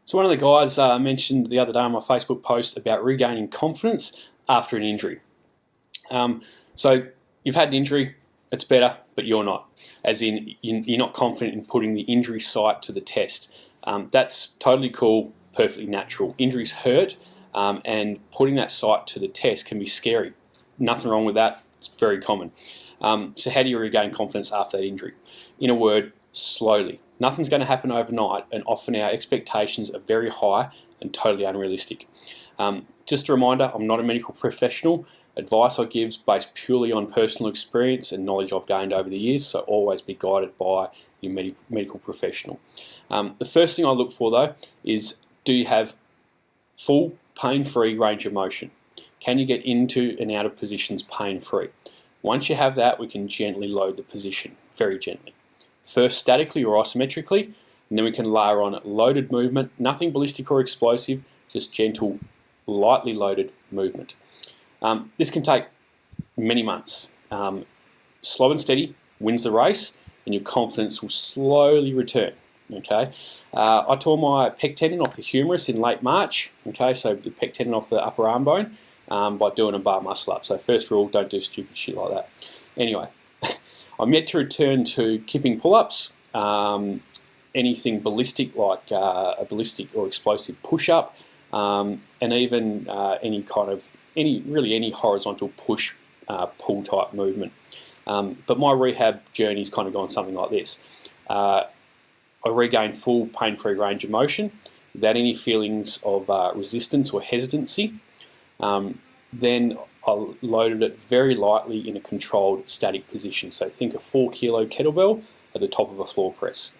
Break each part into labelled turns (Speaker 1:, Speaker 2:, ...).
Speaker 1: So one of the guys mentioned the other day on my Facebook post about regaining confidence after an injury. So you've had an injury, it's better, but you're not. As in, you're not confident in putting the injury site to the test. That's totally cool, perfectly natural. Injuries hurt, and putting that site to the test can be scary. Nothing wrong with that, it's very common. So how do you regain confidence after that injury? In a word, slowly. Nothing's going to happen overnight, and often our expectations are very high and totally unrealistic. Just a reminder, I'm not a medical professional. Advice I give is based purely on personal experience and knowledge I've gained over the years, so always be guided by your medical professional. The first thing I look for though is, do you have full pain-free range of motion? Can you get into and out of positions pain-free? Once you have that, we can gently load the position, very gently. First statically or isometrically, and then we can layer on loaded movement, nothing ballistic or explosive, just gentle, lightly loaded movement. This can take many months. Slow and steady wins the race, and your confidence will slowly return. Okay, I tore my pec tendon off the humerus in late March. Okay, so the pec tendon off the upper arm bone by doing a bar muscle up. So first rule, don't do stupid shit like that. Anyway, I'm yet to return to kipping pull-ups, anything ballistic like a ballistic or explosive push-up, and even any horizontal push pull type movement. But my rehab journey's kind of gone something like this. I regained full pain-free range of motion without any feelings of resistance or hesitancy. Then I loaded it very lightly in a controlled static position. So think a 4 kilo kettlebell at the top of a floor press.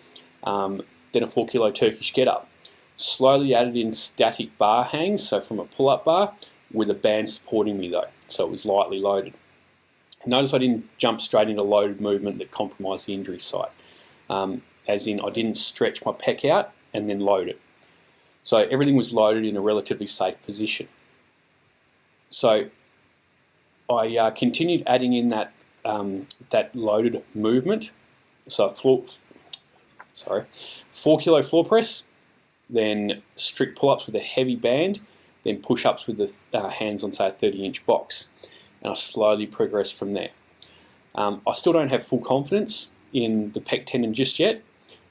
Speaker 1: Then a 4 kilo Turkish get up. Slowly added in static bar hangs, so from a pull-up bar, with a band supporting me though, so it was lightly loaded. Notice I didn't jump straight into loaded movement that compromised the injury site. As in, I didn't stretch my pec out and then load it. So everything was loaded in a relatively safe position. So I continued adding in that loaded movement. So 4 kilo floor press, then strict pull-ups with a heavy band, then push-ups with the hands on, say, a 30-inch box. And I slowly progressed from there. I still don't have full confidence in the pec tendon just yet,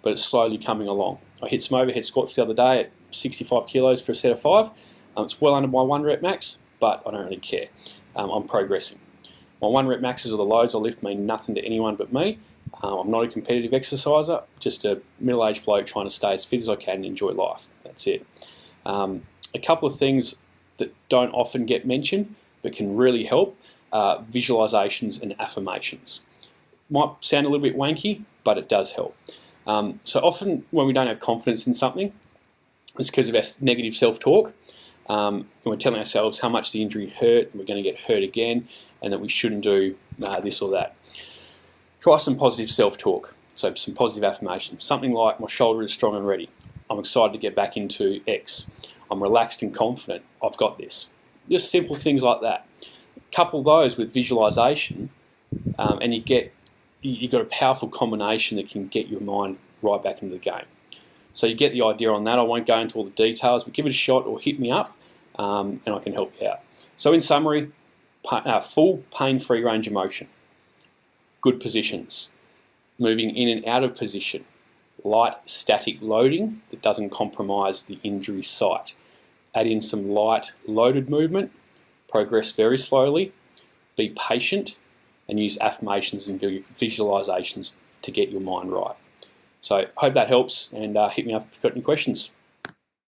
Speaker 1: but it's slowly coming along. I hit some overhead squats the other day at 65 kilos for a set of 5. It's well under my 1 rep max, but I don't really care. I'm progressing. My 1 rep maxes or the loads I lift mean nothing to anyone but me. I'm not a competitive exerciser, just a middle-aged bloke trying to stay as fit as I can and enjoy life. That's it. A couple of things that don't often get mentioned but can really help are visualisations and affirmations. Might sound a little bit wanky, but it does help. So often when we don't have confidence in something, it's because of our negative self-talk. And we're telling ourselves how much the injury hurt, and we're going to get hurt again, and that we shouldn't do this or that. Try some positive self-talk, so some positive affirmations. Something like, my shoulder is strong and ready. I'm excited to get back into X. I'm relaxed and confident. I've got this. Just simple things like that. Couple those with visualization, and you've got a powerful combination that can get your mind right back into the game. So you get the idea on that. I won't go into all the details, but give it a shot or hit me up, and I can help you out. So in summary, full pain-free range of motion, good positions, moving in and out of position, light static loading that doesn't compromise the injury site. Add in some light loaded movement, progress very slowly, be patient, and use affirmations and visualizations to get your mind right. So hope that helps, and hit me up if you've got any questions.